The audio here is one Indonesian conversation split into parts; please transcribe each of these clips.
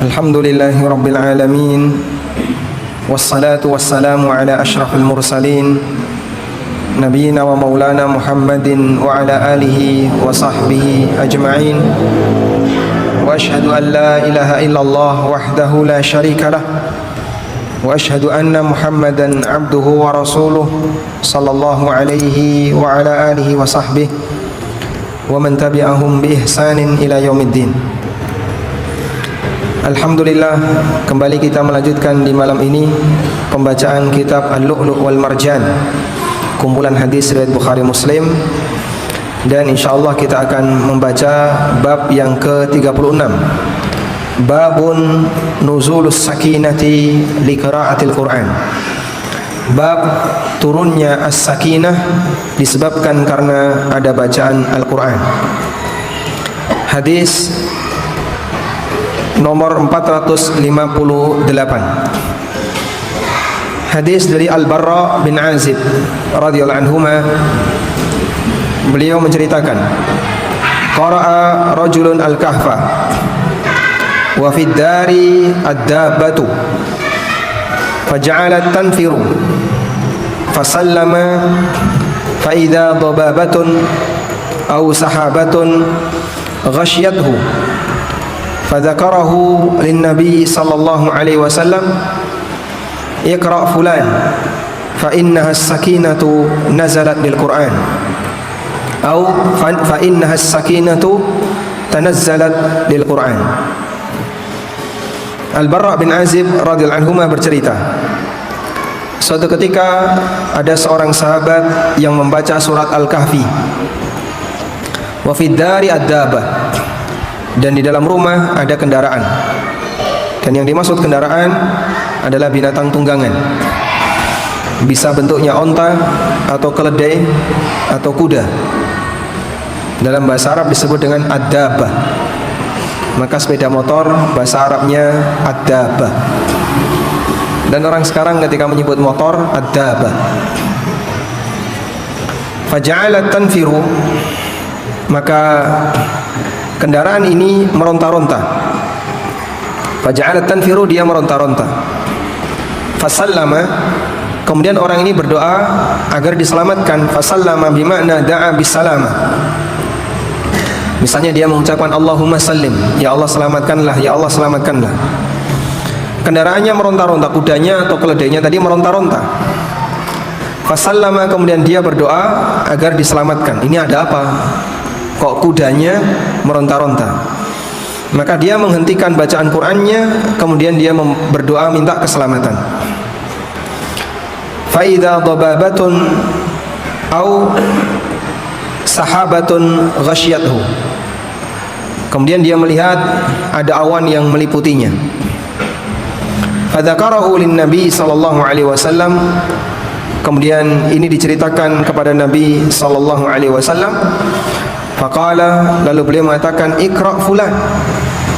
Alhamdulillahi Rabbil Alamin, wassalatu wassalamu ala ashrafil mursalin, Nabiina wa maulana Muhammadin wa ala alihi wa sahbihi ajma'in. Wa ashhadu an la ilaha illallah wahdahu la syarika lah, wa ashhadu anna Muhammadan abduhu wa rasuluh sallallahu alaihi wa ala alihi wa sahbihi wa man tabi'ahum bi ihsanin ila yaumiddin. Alhamdulillah, kembali kita melanjutkan di malam ini pembacaan kitab Al-Lu'lu' wal Marjan, kumpulan hadis riwayat Bukhari Muslim, dan insyaallah kita akan membaca bab yang ke-36, babun nuzulus sakinati li qiraatil Quran. Bab turunnya as-sakinah disebabkan karena ada bacaan Al-Quran. Hadis nomor 458. Hadis dari Al-Barra bin Azib radhiyallahu anhuma, beliau menceritakan, qara'a rajulun al-kahfa wa fid dari ad-dabbatu faja'alat tanfiru fasallama fa idza dababatun aw sahabatun ghashiyathu fadzakarahu lin-nabi sallallahu alaihi wasallam, iqra fulan fa innaha as-sakinatu nazalat bil Qur'an aw fa innaha as-sakinatu tanazzalat lil Qur'an. Al-Barra bin Azib radhiyallahu anhu bercerita, suatu ketika ada seorang sahabat yang membaca surat Al-Kahfi, wa fid dari ad-dabbah, dan di dalam rumah ada kendaraan. Dan yang dimaksud kendaraan adalah binatang tunggangan, bisa bentuknya onta atau keledai atau kuda. Dalam bahasa Arab disebut dengan ad-dabbah. Maka sepeda motor bahasa Arabnya ad-dabbah. Dan orang sekarang ketika menyebut motor ad-dabbah. Faja'alat tanfiru, maka kendaraan ini meronta-ronta. Faja'alat tanfiru, dia meronta-ronta. Fasallama, kemudian orang ini berdoa agar diselamatkan. Fasallama bimakna da'a bisalama. Misalnya dia mengucapkan Allahumma sallim, ya Allah selamatkanlah, ya Allah selamatkanlah. Kendaraannya meronta-ronta, kudanya atau keledainya tadi meronta-ronta. Fasallama, kemudian dia berdoa agar diselamatkan. Ini ada apa? Kok kudanya meronta-ronta? Maka dia menghentikan bacaan Qur'annya, kemudian dia berdoa minta keselamatan. Fa idza dababatun au sahabatun ghasyiyathu, kemudian dia melihat ada awan yang meliputinya. Fadzakarahu lin-nabi sallallahu alaihi wasallam, kemudian ini diceritakan kepada Nabi sallallahu alaihi wasallam. Faqala, lalu beliau mengatakan, iqra fulan,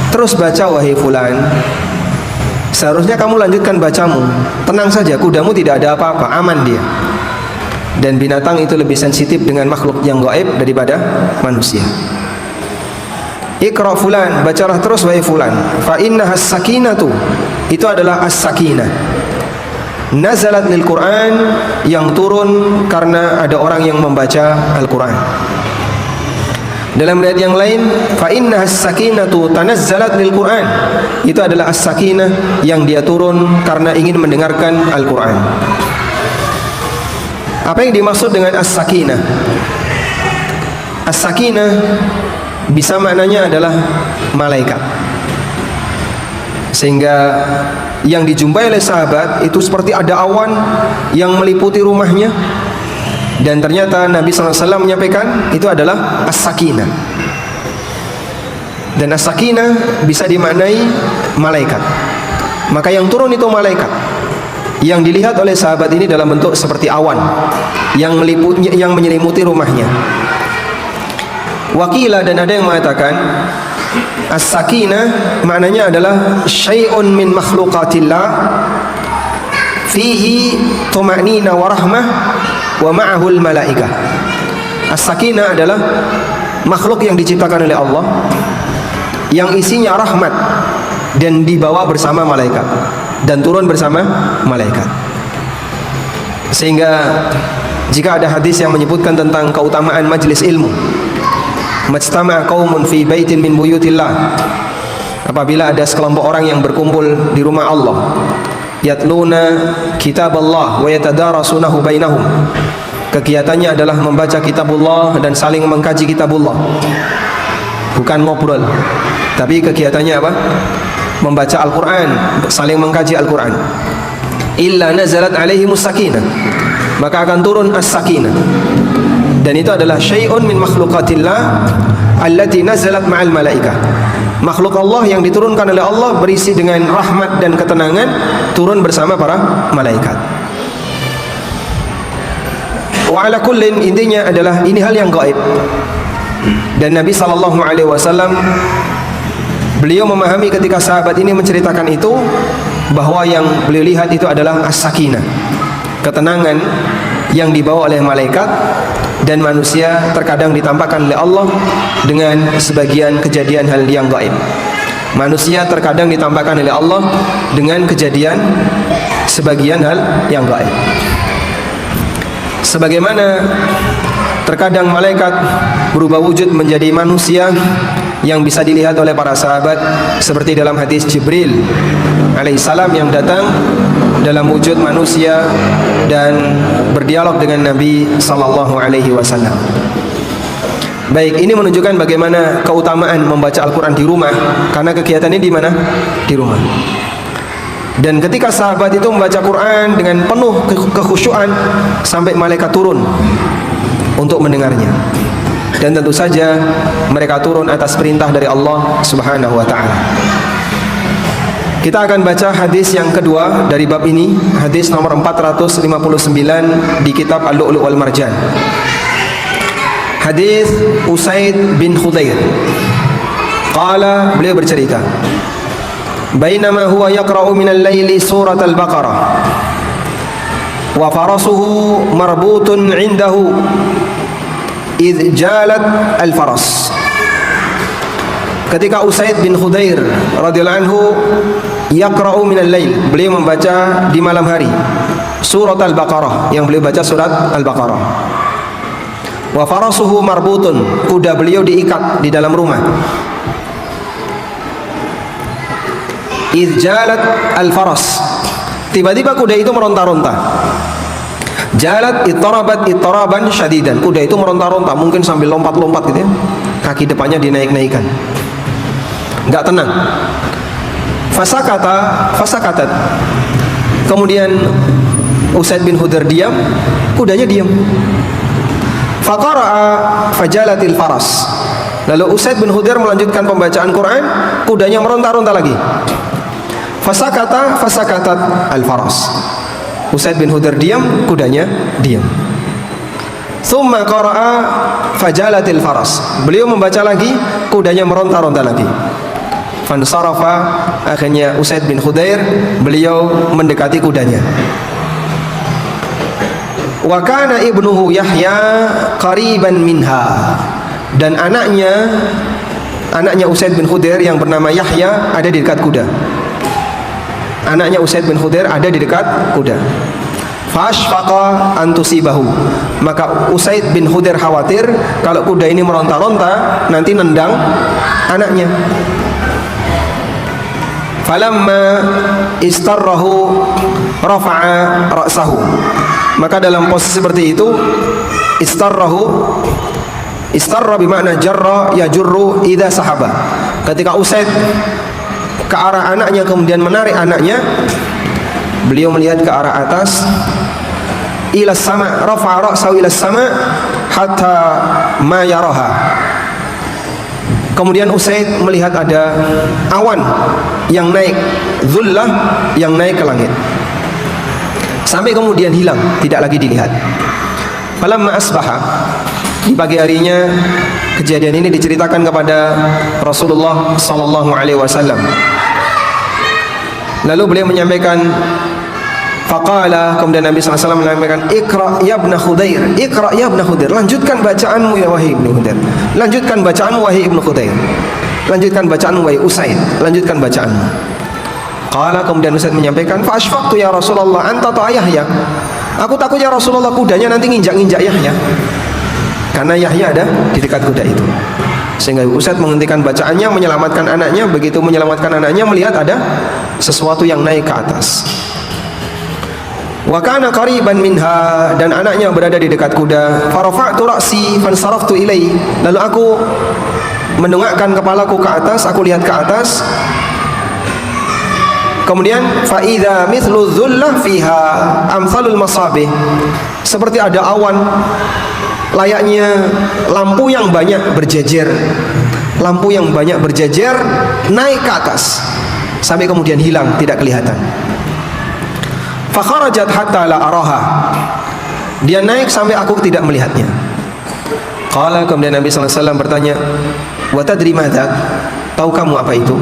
terus baca wahai fulan. Seharusnya kamu lanjutkan bacamu, tenang saja, kudamu tidak ada apa-apa, aman dia. Dan binatang itu lebih sensitif dengan makhluk yang gaib daripada manusia. Iqra fulan, bacalah terus wahai fulan. Fa innaha as-sakinatu, itu adalah as-sakinah. Nazalat lil Quran, yang turun karena ada orang yang membaca Al-Quran. Dalam riwayat yang lain, fa innaha as-sakinatu tanazzalat lil Quran, itu adalah as-sakinah yang dia turun karena ingin mendengarkan Al-Quran. Apa yang dimaksud dengan as-sakinah? As-sakinah bisa maknanya adalah malaikat. Sehingga yang dijumpai oleh sahabat itu seperti ada awan yang meliputi rumahnya. Dan ternyata Nabi SAW menyampaikan itu adalah as-sakinah. Dan as-sakinah bisa dimaknai malaikat. Maka yang turun itu malaikat. Yang dilihat oleh sahabat ini dalam bentuk seperti awan yang menyelimuti rumahnya. Wakilah, dan ada yang mengatakan as-sakinah maknanya adalah syai'un min makhluqatillah fihi tuma'nina wa rahmah wa ma'ahul malaikah. As-sakinah adalah makhluk yang diciptakan oleh Allah yang isinya rahmat dan dibawa bersama malaikat dan turun bersama malaikat. Sehingga jika ada hadis yang menyebutkan tentang keutamaan majlis ilmu, majtama'a qaumun fi baitin min buyutillah, apabila ada sekelompok orang yang berkumpul di rumah Allah, yatluna kitaballah wa yatadarasunahu bainahum, kegiatannya adalah membaca kitabullah dan saling mengkaji kitabullah, bukan ngobrol, tapi kegiatannya apa? Membaca Al-Quran, saling mengkaji Al-Quran. Illa nazalat alaihimus sakinah, maka akan turun as-sakinah. Dan itu adalah syai'un min makhluqatillah allati nazalat ma'al malaikah. Makhluk Allah yang diturunkan oleh Allah berisi dengan rahmat dan ketenangan, turun bersama para malaikat. Wa ala kullin, intinya adalah ini hal yang gaib. Dan Nabi SAW beliau memahami ketika sahabat ini menceritakan itu, bahwa yang beliau lihat itu adalah as-sakinah, ketenangan yang dibawa oleh malaikat. Dan manusia terkadang ditampakkan oleh Allah dengan sebagian kejadian hal yang gaib. Manusia terkadang ditampakkan oleh Allah dengan kejadian sebagian hal yang gaib. Sebagaimana terkadang malaikat berubah wujud menjadi manusia yang bisa dilihat oleh para sahabat, seperti dalam hadis Jibril alaihissalam yang datang dalam wujud manusia dan berdialog dengan Nabi sallallahu alaihi wasallam. Baik, ini menunjukkan bagaimana keutamaan membaca Al-Quran di rumah, karena kegiatannya di mana? Di rumah. Dan ketika sahabat itu membaca Quran dengan penuh kekhusyuan, sampai malaikat turun untuk mendengarnya. Dan tentu saja mereka turun atas perintah dari Allah Subhanahu wa taala. Kita akan baca hadis yang kedua dari bab ini, hadis nomor 459 di kitab Al-Lu'lu' wal Marjan. Hadis Usaid bin Khudair. Qala, beliau bercerita, bainama huwa yaqra'u minal laili surat al-Baqarah wa farasuhu marbutun 'indahu idh jalat al-faras. Ketika Usaid bin Khudair radhiyallahu anhu yaqra'u minal lail, beliau membaca di malam hari surat al-Baqarah, yang beliau baca surat al-Baqarah. Wa farasuhu marbutun, kuda beliau diikat di dalam rumah. Idh jalat al-faras, tiba-tiba kuda itu meronta-ronta. Jalat ittarabat ittaraban syadidan, kuda itu meronta-ronta, mungkin sambil lompat-lompat gitu ya. Kaki depannya dinaik-naikkan, enggak tenang. Fasakatat. Kemudian Usaid bin Khudair diam, kudanya diam. Faqara'a fajalatil faras. Lalu Usaid bin Khudair melanjutkan pembacaan Quran, kudanya meronta-ronta lagi. Fasakatat al-faras. Usaid bin Khudair diam, kudanya diam. Thumma qara'a fajalatil faras. Beliau membaca lagi, kudanya meronta-ronta lagi. Fansarafa, akhirnya Usaid bin Khudair beliau mendekati kudanya. Wa kana ibnuhu Yahya qariban minha, dan anaknya Usaid bin Khudair yang bernama Yahya ada di dekat kuda. Anaknya Usaid bin Khudair ada di dekat kuda. Fashfaqa an tusibahu, maka Usaid bin Khudair khawatir kalau kuda ini meronta-ronta nanti nendang anaknya. Falamma istarrahu rafa'a ra'sahu, maka dalam posisi seperti itu, istarra bermakna jarra yajurru idza sahaba. Ketika Usaid ke arah anaknya kemudian menarik anaknya, beliau melihat ke arah atas, ila sama, rafa'a ra'sahu ila sama hatta ma yaraha. Kemudian Usaid melihat ada awan yang naik, dhullah yang naik ke langit, sampai kemudian hilang, tidak lagi dilihat. Falamma asbaha, di pagi harinya kejadian ini diceritakan kepada Rasulullah sallallahu alaihi wasallam. Lalu beliau menyampaikan Faqala, kemudian Nabi SAW menyampaikan, Iqra ya ibn Khudair, Iqra ya ibn Khudair, lanjutkan bacaanmu ya wahai ibnu Khudair, lanjutkan bacaanmu wahai ibnu Khudair, lanjutkan bacaanmu wahai Usaid, lanjutkan bacaanmu. Qala, kemudian Usaid menyampaikan, fa asfaqtu ya Rasulullah anta ta Yahya, aku takut ya Rasulullah kudanya nanti nginjak-nginjak Yahya, karena Yahya ada di dekat kuda itu. Sehingga Usaid menghentikan bacaannya, menyelamatkan anaknya. Begitu menyelamatkan anaknya, melihat ada sesuatu yang naik ke atas. Wa kana qariban minha, dan anaknya berada di dekat kuda. Farafa'tu ra'si fansaraftu ilaihi, lalu aku mendongakkan kepalaku ke atas, aku lihat ke atas. Kemudian fa idza mithlu dhullah fiha amsalul masabih, seperti ada awan, layaknya lampu yang banyak berjejer, lampu yang banyak berjejer naik ke atas sampai kemudian hilang, tidak kelihatan. Fa kharajat hatta la araha, dia naik sampai aku tidak melihatnya. Qala, kemudian Nabi sallallahu alaihi wasallam bertanya, wa tadri madza, tahu kamu apa itu?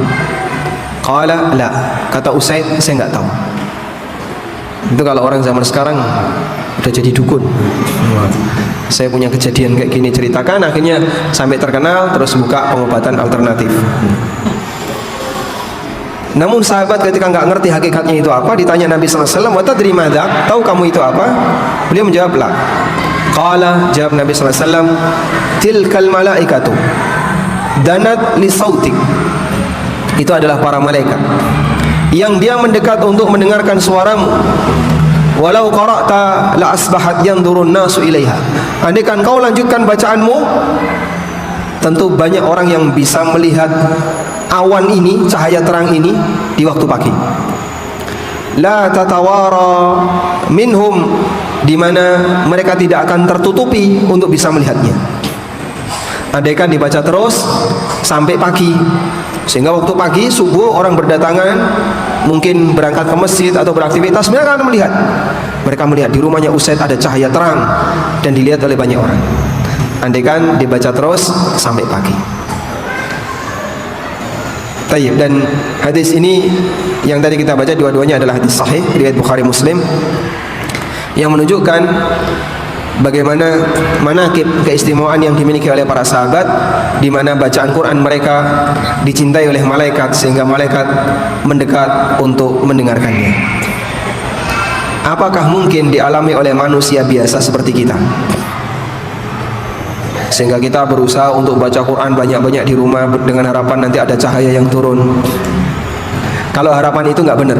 Qala la, kata Usaid, saya enggak tahu. Itu kalau orang zaman sekarang udah jadi dukun. Saya punya kejadian kayak gini, ceritakan, akhirnya sampai terkenal, terus buka pengobatan alternatif. Namun sahabat ketika nggak ngerti hakikatnya itu apa, ditanya Nabi sallallahu alaihi wasallam, "Wa tadri madza?" Tahu kamu itu apa? Beliau menjawab, "La." Qala, jawab Nabi sallallahu alaihi wasallam, "Tilkal malaikatu danat li sautik." Itu adalah para malaikat yang dia mendekat untuk mendengarkan suaramu. Walau qara'ta la asbahat yanzurun nasu ilaiha. Andaikan kau lanjutkan bacaanmu, tentu banyak orang yang bisa melihat awan ini, cahaya terang ini di waktu pagi. La tatawara minhum, di mana mereka tidak akan tertutupi untuk bisa melihatnya. Andaikan dibaca terus sampai pagi, sehingga waktu pagi subuh orang berdatangan, mungkin berangkat ke masjid atau beraktivitas, mereka akan melihat. Mereka melihat di rumahnya Usaid ada cahaya terang dan dilihat oleh banyak orang. Andaikan dibaca terus sampai pagi. Tayyib, dan hadis ini yang tadi kita baca dua-duanya adalah hadis sahih riwayat Bukhari Muslim yang menunjukkan bagaimana manaqib, keistimewaan yang dimiliki oleh para sahabat, di mana bacaan Quran mereka dicintai oleh malaikat sehingga malaikat mendekat untuk mendengarkannya. Apakah mungkin dialami oleh manusia biasa seperti kita? Sehingga kita berusaha untuk baca Quran banyak-banyak di rumah dengan harapan nanti ada cahaya yang turun. Kalau harapan itu nggak benar,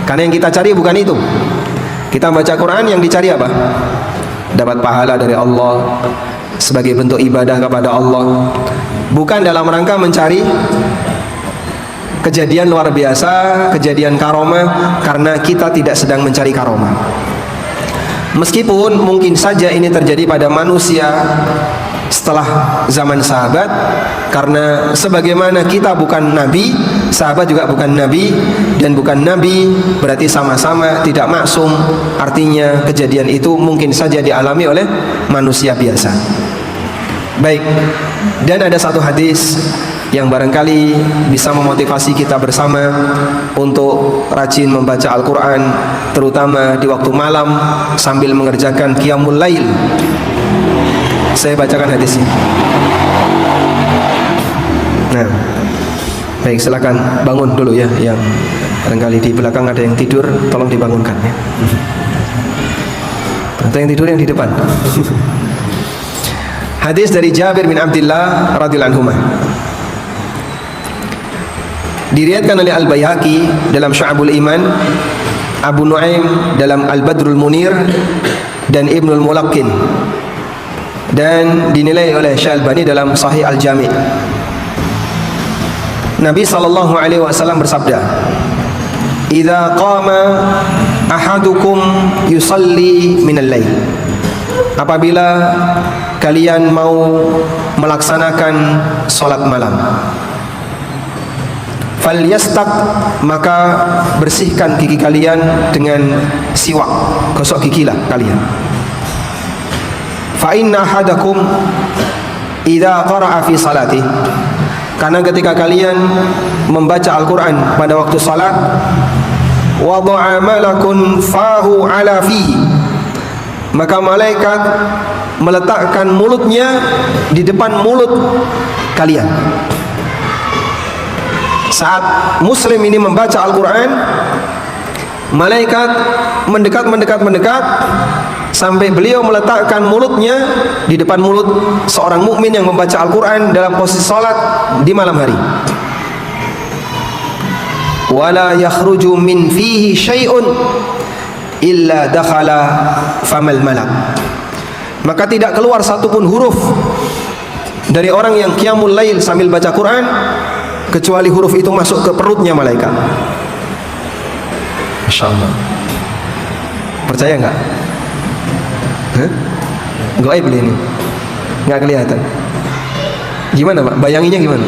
karena yang kita cari bukan itu. Kita baca Quran yang dicari apa? Dapat pahala dari Allah sebagai bentuk ibadah kepada Allah, bukan dalam rangka mencari kejadian luar biasa, kejadian karomah, karena kita tidak sedang mencari karomah. Meskipun mungkin saja ini terjadi pada manusia setelah zaman sahabat, karena sebagaimana kita bukan nabi, sahabat juga bukan nabi, dan bukan nabi berarti sama-sama tidak maksum. Artinya kejadian itu mungkin saja dialami oleh manusia biasa. Baik, dan ada satu hadis yang barangkali bisa memotivasi kita bersama untuk rajin membaca Al-Quran, terutama di waktu malam sambil mengerjakan qiyamul lail. Saya bacakan hadisnya. Nah, baik, silakan bangun dulu ya. Yang barangkali di belakang ada yang tidur, tolong dibangunkan ya. Atau yang tidur yang di depan. Hadis dari Jabir bin Abdullah radhiyallahu anhu. Diriwayatkan oleh Al-Baihaqi dalam Syu'abul Iman, Abu Nuaim dalam Al-Badrul Munir, dan Ibnul Mulaqqin, dan dinilai oleh Syalbani dalam Sahih Al-Jami'. Nabi sallallahu alaihi wasallam bersabda, "Idza qama ahadukum yusalli minal lail." Apabila kalian mau melaksanakan salat malam, falyastaq, maka bersihkan gigi kalian dengan siwak, gosok gigilah kalian. Fa inna ahadakum idza qara'a fi salati, karena ketika kalian membaca Al-Quran pada waktu salat, wada'a malakun fahu ala fihi, maka malaikat meletakkan mulutnya di depan mulut kalian. Saat muslim ini membaca Al-Quran, malaikat mendekat sampai beliau meletakkan mulutnya di depan mulut seorang mukmin yang membaca Al-Quran dalam posisi salat di malam hari. Wala yakhruju min fihi syai'un illa dakhala famal malak, maka tidak keluar satupun huruf dari orang yang qiyamul lail sambil baca Quran kecuali huruf itu masuk ke perutnya malaikat. Masya Allah. Percaya nggak? Gaib ini nggak kelihatan. Gimana Pak? Bayanginya gimana?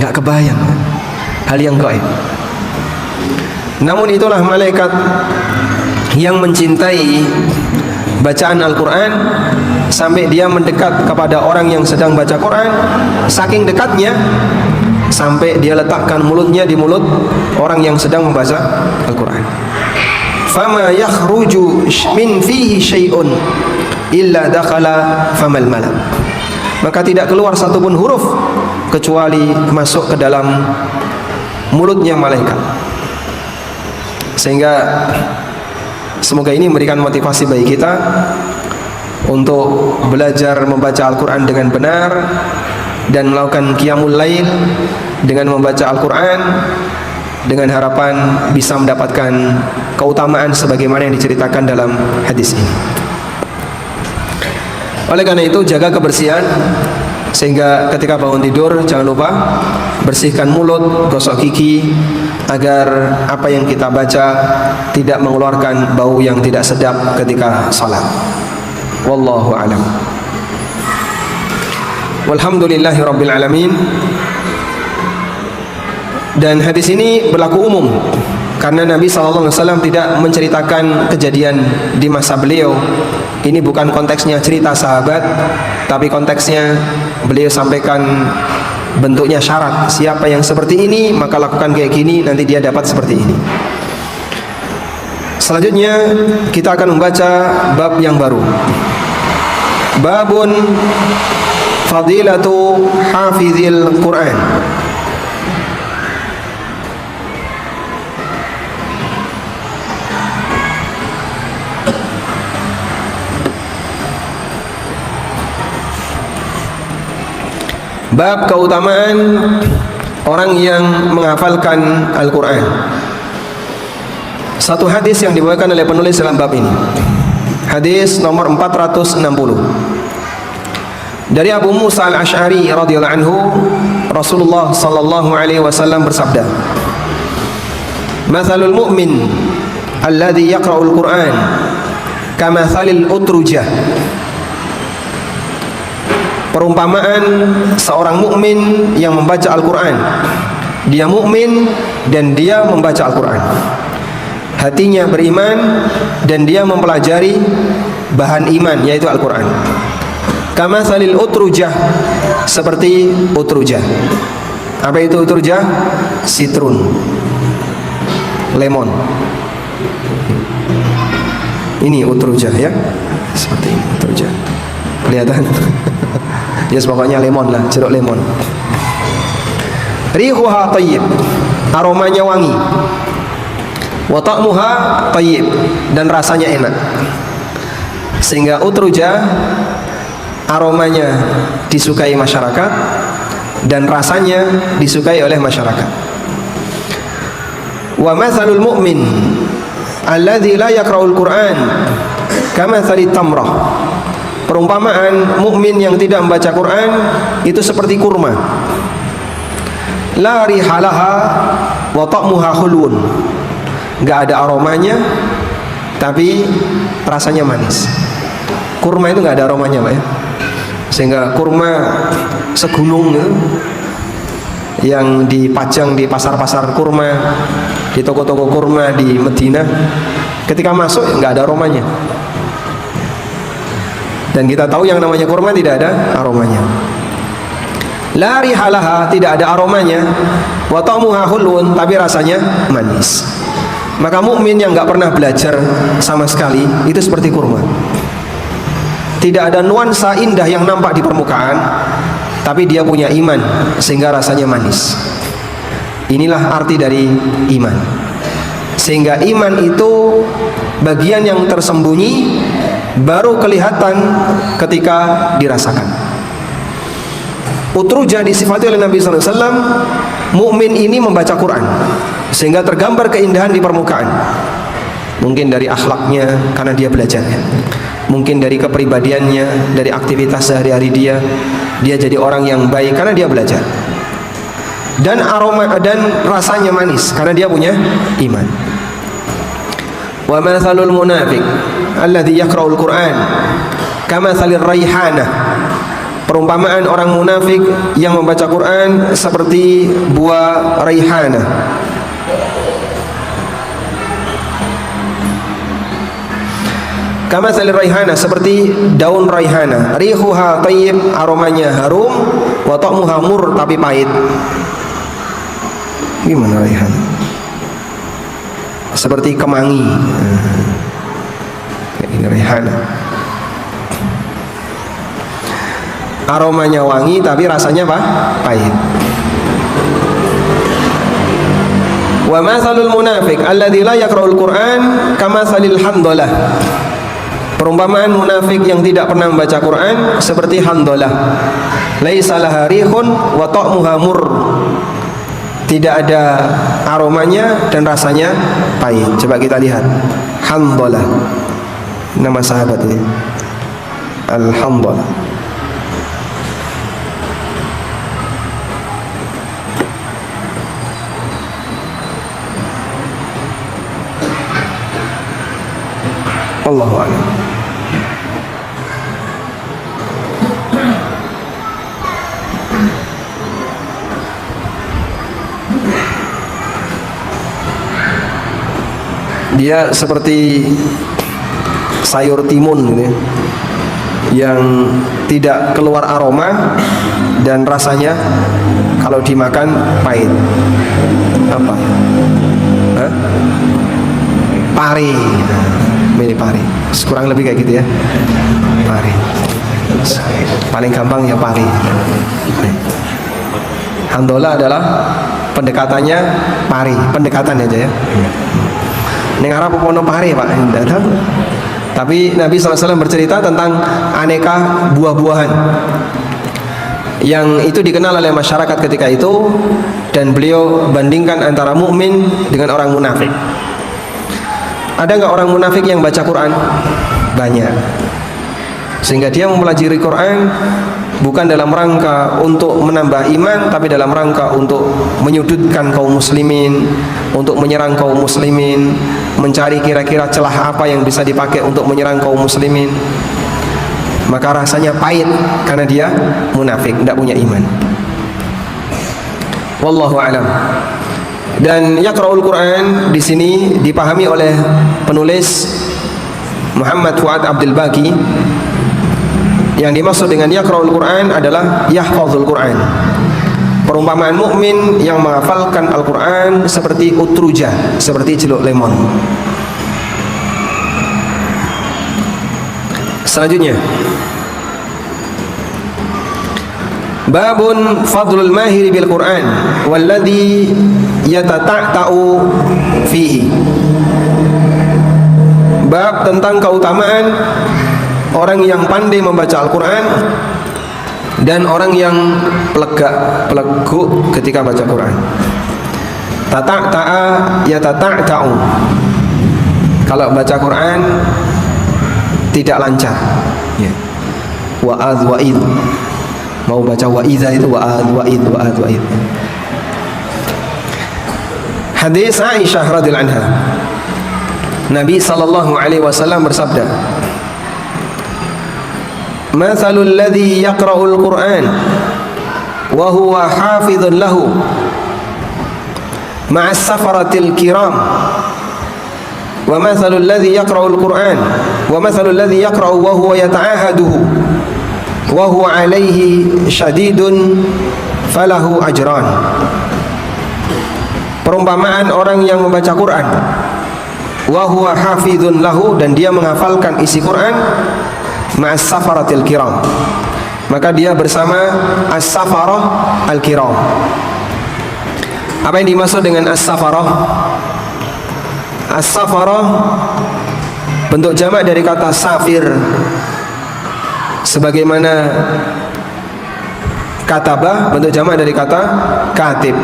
Nggak kebayang. Hal yang gaib. Namun itulah malaikat yang mencintai bacaan Al-Quran sampai dia mendekat kepada orang yang sedang baca Quran, saking dekatnya sampai dia letakkan mulutnya di mulut orang yang sedang membaca Al-Quran. Fama yakhruju min fihi syai'un illa dakhala famal malak, maka tidak keluar satupun huruf kecuali masuk ke dalam mulutnya malaikat. Sehingga semoga ini memberikan motivasi bagi kita untuk belajar membaca Al-Quran dengan benar dan melakukan qiyamul lail dengan membaca Al-Quran, dengan harapan bisa mendapatkan keutamaan sebagaimana yang diceritakan dalam hadis ini. Oleh karena itu, jaga kebersihan, sehingga ketika bangun tidur jangan lupa bersihkan mulut, gosok gigi, agar apa yang kita baca tidak mengeluarkan bau yang tidak sedap ketika salat. Wallahu a'lam. Walhamdulillahi rabbil alamin. Dan hadis ini berlaku umum karena Nabi SAW tidak menceritakan kejadian di masa beliau. Ini bukan konteksnya cerita sahabat, tapi konteksnya beliau sampaikan bentuknya syarat. Siapa yang seperti ini maka lakukan kayak gini, nanti dia dapat seperti ini. Selanjutnya kita akan membaca bab yang baru. Babun fadilatu hafizil Quran. Bab keutamaan orang yang menghafalkan Al-Quran. Satu hadis yang dibawakan oleh penulis dalam bab ini, hadis nomor 460, dari Abu Musa Al-Asy'ari radhiyallahu anhu, Rasulullah sallallahu alaihi wasallam bersabda, "Mathalul mu'min alladhi yaqra'ul Qur'an kamathalil utrujah." Perumpamaan seorang mukmin yang membaca Al-Quran. Dia mukmin dan dia membaca Al-Quran. Hatinya beriman dan dia mempelajari bahan iman, yaitu Al-Quran. Kamathalil utrujah, seperti utrujah. Apa itu utrujah? Sitrun, lemon. Ini utrujah ya, seperti ini utrujah. Kelihatan? Ya, pokoknya lemon lah, jeruk lemon. Rihuha tayyib, aromanya wangi. Wa ta'muha tayyib, dan rasanya enak. Sehingga utrujah aromanya disukai masyarakat dan rasanya disukai oleh masyarakat. Wa mathalul mu'min alladzi la yaqra'ul Qur'an kamathalit tamrah. Perumpamaan mukmin yang tidak membaca Quran itu seperti kurma. La rihalaha wa ta'muha khulun. Enggak ada aromanya tapi rasanya manis. Kurma itu enggak ada aromanya, Pak ya. Sehingga kurma segunung itu yang dipajang di pasar-pasar kurma, di toko-toko kurma di Medina, ketika masuk enggak ada aromanya. Dan kita tahu yang namanya kurma tidak ada aromanya. La rihalaha, tidak ada aromanya. Wa ta'muha hulun, tapi rasanya manis. Maka mukmin yang nggak pernah belajar sama sekali itu seperti kurma. Tidak ada nuansa indah yang nampak di permukaan, tapi dia punya iman sehingga rasanya manis. Inilah arti dari iman. Sehingga iman itu bagian yang tersembunyi, baru kelihatan ketika dirasakan. Utrujah disifati oleh Nabi SAW, mukmin ini membaca Quran sehingga tergambar keindahan di permukaan. Mungkin dari akhlaknya karena dia belajar, mungkin dari kepribadiannya, dari aktivitas sehari-hari dia jadi orang yang baik karena dia belajar. Dan aroma dan rasanya manis karena dia punya iman. Wa mathalul munafiq alladhi yaqra'ul Qur'an kamathalir raihanah. Perumpamaan orang munafik yang membaca Quran seperti buah raihanah. Kamathalir raihanah, seperti daun raihana. Rihuha thayyib, aromanya harum, wa ta'muha mur, tapi pahit. Gimana raihana? Seperti kemangi. Ini raihana. Aromanya wangi tapi rasanya apa? Pahit. Wa mathalul munafiq alladzi la yaqra'ul Qur'an kamathalil handalah. Perumpamaan munafik yang tidak pernah membaca Quran seperti handalah. Laisa laha rihun wa ta'muha mur. Tidak ada aromanya dan rasanya pahit. Coba kita lihat handalah. Nama sahabat ini Al-Handalah. Allahu a'lam. Dia seperti sayur timun gitu, yang tidak keluar aroma dan rasanya kalau dimakan pahit. Apa? Hah? Pari. Ini pari. Kurang lebih kayak gitu ya. Pari. Paling gampang ya pari. Handola adalah pendekatannya pari, pendekatan aja ya. Ning arep ono pare Pak, ndak tahu. Tapi Nabi SAW bercerita tentang aneka buah-buahan yang itu dikenal oleh masyarakat ketika itu, dan beliau bandingkan antara mukmin dengan orang munafik. Ada nggak orang munafik yang baca Quran? Banyak. Sehingga dia mempelajari Quran bukan dalam rangka untuk menambah iman, tapi dalam rangka untuk menyudutkan kaum muslimin, untuk menyerang kaum muslimin, mencari kira-kira celah apa yang bisa dipakai untuk menyerang kaum muslimin. Maka rasanya pahit karena dia munafik, tidak punya iman. Wallahu a'lam. Dan yaqra'ul Quran di sini dipahami oleh penulis Muhammad Fuad Abdul Baqi. Yang dimaksud dengan yaqra'ul Quran adalah yahfazul Quran. Perumpamaan mukmin yang menghafalkan Al-Quran seperti utrujah, seperti celuk lemon. Selanjutnya, babun fadlul mahiri bil Quran walladhi yatata'ta'u fihi. Bab tentang keutamaan orang yang pandai membaca Al-Quran dan orang yang pelegu ketika baca Quran. Tata'ta'a yatata'ta'u. Kalau baca Quran tidak lancar ya. Wa'adh wa'id. Mau baca wa'idha itu wa'adh wa'id wa'adh wa'id. Hadis Aisyah radhiyallahu anha, Nabi SAW bersabda, mathalul ladzi yaqra'ul Qur'an wa huwa hafidhun lahu ma'as safaratil kiram wa mathalul ladzi yaqra'ul Qur'an wa mathalul ladzi yaqra'u wa huwa yata'ahaduhu wa huwa 'alaihi syadidun falahu ajran. Perumpamaan orang yang membaca Quran wa huwa hafidhun lahu, dan dia menghafalkan isi Quran ma'as safaratil kiram, maka dia bersama as-safarah al-kiram. Apa yang dimaksud dengan as-safarah? As-safarah bentuk jamak dari kata safir, sebagaimana katabah bentuk jamak dari kata katib.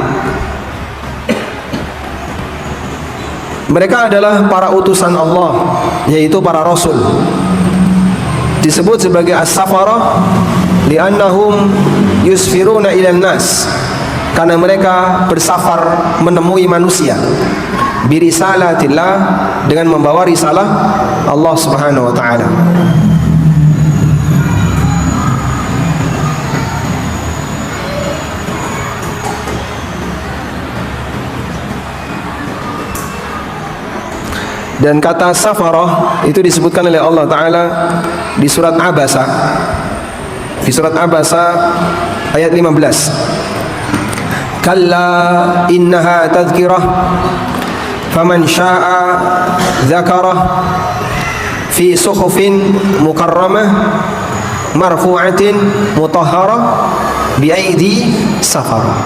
Mereka adalah para utusan Allah, yaitu para rasul. Disebut sebagai as-safarah li'annahum yusfiruna ilan nas, karena mereka bersafar menemui manusia birisalatillah, dengan membawa risalah Allah Subhanahu wa taala. Dan kata safarah itu disebutkan oleh Allah Ta'ala di surat Abasa, di surat Abasa ayat 15. Kalla innaha tadhkirah faman sya'a dzakarah fi suhufin mukarramah marfu'atin mutahharah bi aidi safarah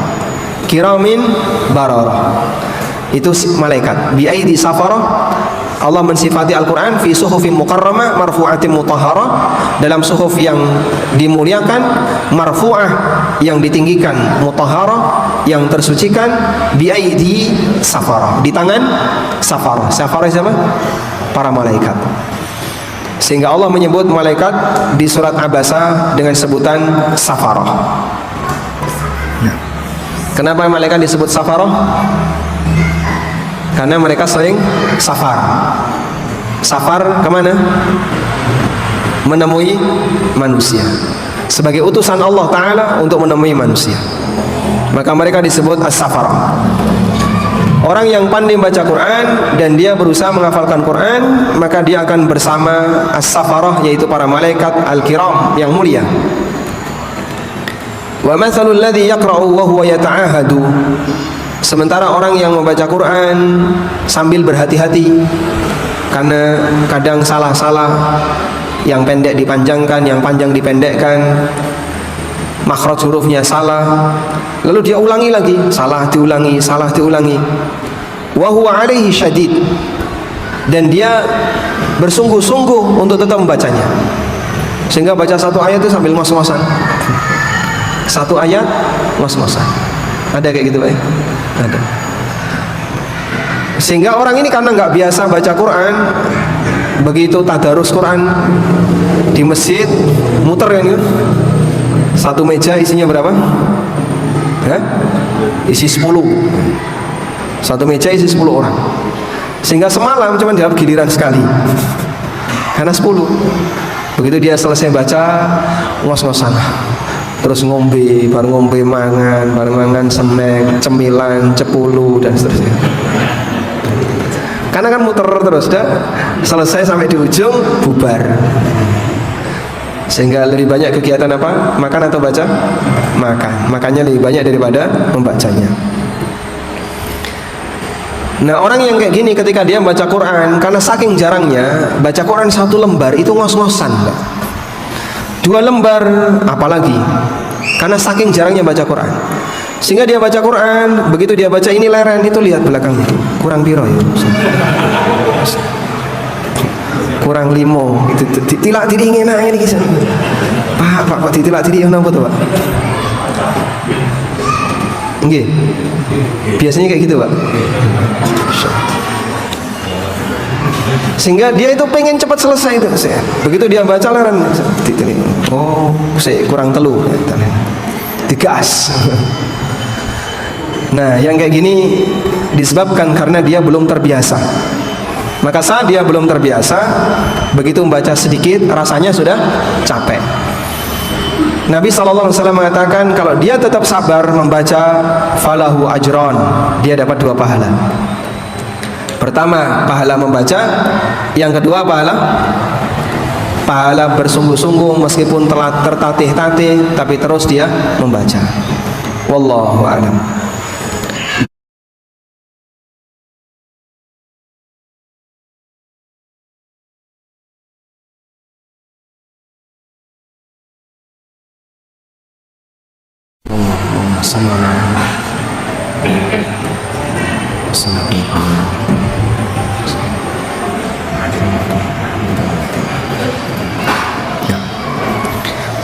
kiramin bararah. Itu malaikat bi aidi safarah. Allah mensifati Al-Quran fi suhufin mukarramah marfu'atin mutahharah, dalam suhuf yang dimuliakan, marfu'ah yang ditinggikan, mutahharah yang tersucikan, bi aidi safarah, di tangan safarah. Safarah siapa? Para malaikat. Sehingga Allah menyebut malaikat di surat Abasa dengan sebutan safarah. Kenapa malaikat disebut safarah? Karena mereka sering safar. Safar kemana? Menemui manusia, sebagai utusan Allah Ta'ala untuk menemui manusia. Maka mereka disebut as-safarah. Orang yang pandai baca Quran dan dia berusaha menghafalkan Quran, maka dia akan bersama as-safarah, yaitu para malaikat al-kiram yang mulia. Wa mathalul ladzi yaqra'u wa huwa yata'ahadu. Sementara orang yang membaca Quran sambil berhati-hati, karena kadang salah-salah, yang pendek dipanjangkan, yang panjang dipendekkan, makhraj hurufnya salah, lalu dia ulangi lagi, salah diulangi, salah diulangi. Wa huwa alaihi syadid, dan dia bersungguh-sungguh untuk tetap membacanya, sehingga baca satu ayat itu sambil ngos-ngosan. Satu ayat ngos-ngosan. Ada kayak gitu, ada. Sehingga orang ini karena nggak biasa baca Quran, begitu tadarus Quran di masjid, muter kan gitu. Satu meja isinya berapa? Isi 10. Satu meja isi 10 orang. Sehingga semalam cuma dapat giliran sekali, karena 10. Begitu dia selesai baca, ngos-ngosan, terus ngombe, baru ngombe mangan snack, cemilan, cepulu, dan seterusnya. Karena kan muter terus, dah selesai sampai di ujung bubar. Sehingga lebih banyak kegiatan apa? Makan atau baca? Makan. Makannya lebih banyak daripada membacanya. Nah, orang yang kayak gini ketika dia membaca Quran, karena saking jarangnya baca Quran satu lembar itu ngos-ngosan, Mbak. 2 lembar apalagi, karena saking jarangnya baca Quran. Sehingga dia baca Quran, begitu dia baca ini leren, itu lihat belakangnya, kurang piro ya, kurang 5, tilak diri ingin nanya ini kisah. Pak tilak diri yang nampak tuh, Pak. Nggih. Biasanya kayak gitu, Pak. Sehingga dia itu pengen cepat selesai itu. Begitu dia baca leren, oh, saya kurang telu, digas. Nah, yang kayak gini disebabkan karena dia belum terbiasa. Maka saat dia belum terbiasa, begitu membaca sedikit rasanya sudah capek. Nabi SAW mengatakan kalau dia tetap sabar membaca, falahu ajron, dia dapat 2 pahala. Pertama, pahala membaca. Yang kedua, pahala bersungguh-sungguh meskipun telah tertatih-tatih, tapi terus dia membaca. Wallahu a'lam.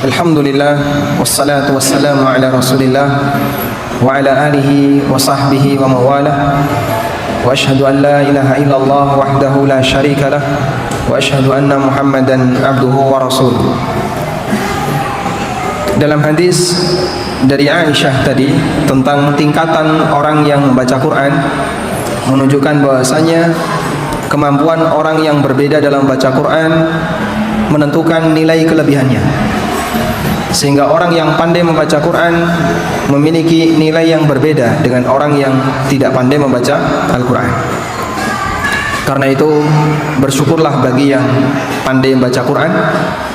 Alhamdulillah wassalatu wassalamu ala Rasulillah wa ala alihi wa sahbihi wa mawalah. Wa asyhadu an la ilaha illallah wahdahu la syarika lah wa asyhadu anna Muhammadan abduhu wa rasuluh. Dalam hadis dari Aisyah tadi tentang tingkatan orang yang membaca Quran menunjukkan bahwasanya kemampuan orang yang berbeda dalam baca Quran menentukan nilai kelebihannya. Sehingga orang yang pandai membaca Quran memiliki nilai yang berbeda dengan orang yang tidak pandai membaca Al-Quran. Karena itu bersyukurlah bagi yang pandai membaca Quran,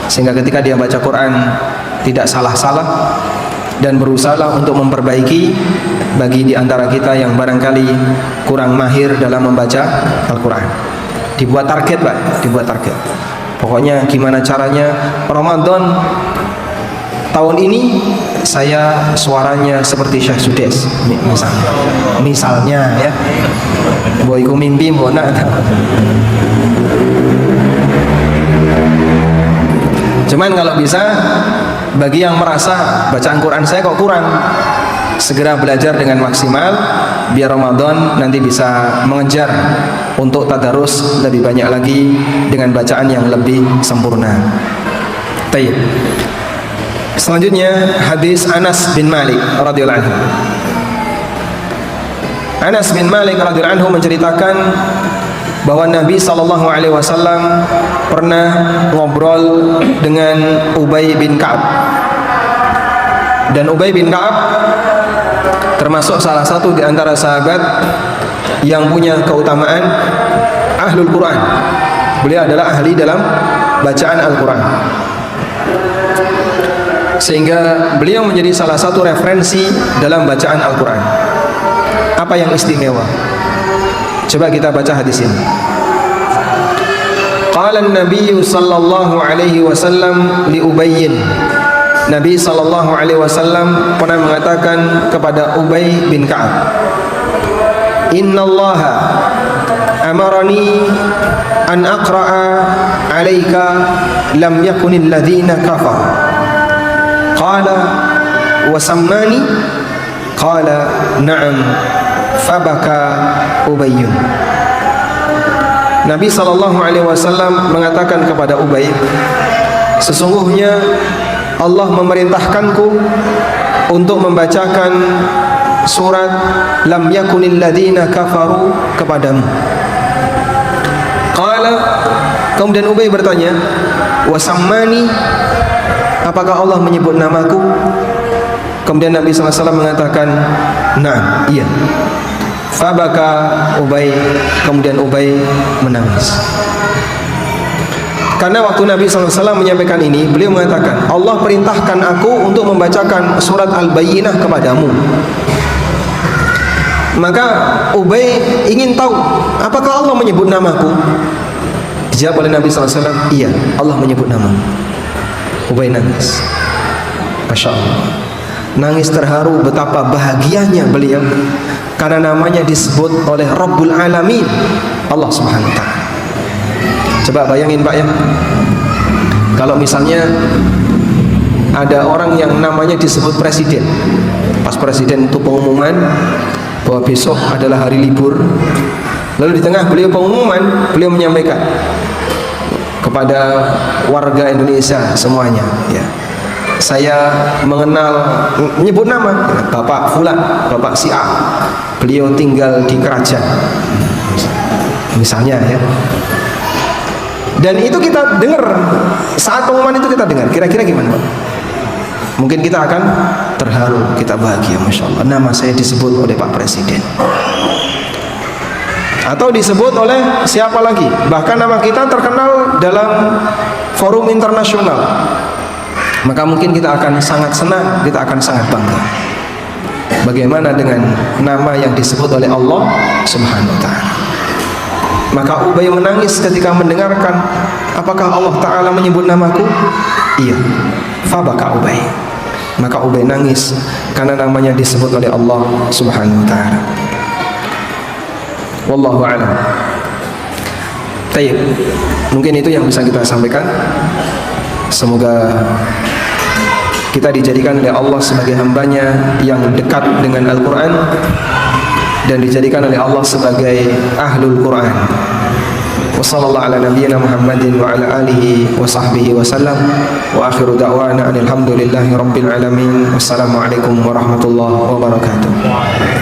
sehingga ketika dia baca Quran tidak salah-salah, dan berusaha untuk memperbaiki bagi di antara kita yang barangkali kurang mahir dalam membaca Al-Quran. Dibuat target Pak, dibuat target. Pokoknya gimana caranya Ramadan tahun ini saya suaranya seperti Syekh Sudes misalnya ya. Boyku mimpi bona. Cuman kalau bisa bagi yang merasa bacaan Quran saya kok kurang, segera belajar dengan maksimal biar Ramadan nanti bisa mengejar untuk tadarus lebih banyak lagi dengan bacaan yang lebih sempurna. Baik. Selanjutnya hadis Anas bin Malik radhiyallahu anhu. Anas bin Malik radhiyallahu anhu menceritakan bahwa Nabi SAW pernah ngobrol dengan Ubay bin Ka'ab. Dan Ubay bin Ka'ab termasuk salah satu di antara sahabat yang punya keutamaan ahlul Quran. Beliau adalah ahli dalam bacaan Al-Quran, sehingga beliau menjadi salah satu referensi dalam bacaan Al-Quran. Apa yang istimewa? Coba kita baca hadis ini. Qala an-nabiy sallallahu alaihi wasallam li Ubayyin. Nabi sallallahu alaihi wasallam pernah mengatakan kepada Ubay bin Ka'ab, "Innallaha amarani an aqra'a 'alaika lam yakunil ladzina kafaru." Qala wa sammani? Qala na'am. Fabaka Ubayyun. Nabi SAW mengatakan kepada Ubay, sesungguhnya Allah memerintahkanku untuk membacakan surat lam yakunil ladzina kafaru kepadamu. Qala, kemudian Ubay bertanya, wasammani, apakah Allah menyebut namaku? Kemudian Nabi SAW mengatakan, nah, iya. Fabaka Ubay, kemudian Ubay menangis. Karena waktu Nabi SAW menyampaikan ini, beliau mengatakan, Allah perintahkan aku untuk membacakan surat Al-Bayyinah kepadamu. Maka Ubay ingin tahu, apakah Allah menyebut namaku? Dijawab oleh Nabi SAW, iya, Allah menyebut namamu. Ubay nangis. Masya Allah. Nangis terharu betapa bahagianya beliau karena namanya disebut oleh Rabbul Alamin, Allah Subhanahu wa ta'ala. Coba bayangin Pak ya, kalau misalnya ada orang yang namanya disebut presiden, pas presiden itu pengumuman bahwa besok adalah hari libur, lalu di tengah beliau pengumuman, beliau menyampaikan kepada warga Indonesia semuanya, ya, saya mengenal, menyebut nama Bapak Fulan, Bapak si A, beliau tinggal di kerajaan misalnya ya. Dan itu kita dengar, saat pengumuman itu kita dengar, kira-kira gimana Pak? Mungkin kita akan terharu, kita bahagia, Masya Allah, nama saya disebut oleh Pak Presiden, atau disebut oleh siapa lagi, bahkan nama kita terkenal dalam forum internasional, maka mungkin kita akan sangat senang, kita akan sangat bangga. Bagaimana dengan nama yang disebut oleh Allah Subhanahu wa ta'ala? Maka Ubay menangis ketika mendengarkan, apakah Allah Ta'ala menyebut namaku? Iya. Fabaka Ubay. Maka Ubay nangis karena namanya disebut oleh Allah Subhanahu wa ta'ala. Wallahu a'lam. Baik, mungkin itu yang bisa kita sampaikan. Semoga kita dijadikan oleh Allah sebagai hambanya yang dekat dengan Al-Quran dan dijadikan oleh Allah sebagai ahlul Quran. Wassallallahu ala nabiyyina Muhammadin wa ala alihi wa sahbihi wa sallam wa akhiru da'wana alhamdulillahi rabbil alamin. Wassalamualaikum warahmatullahi wabarakatuh.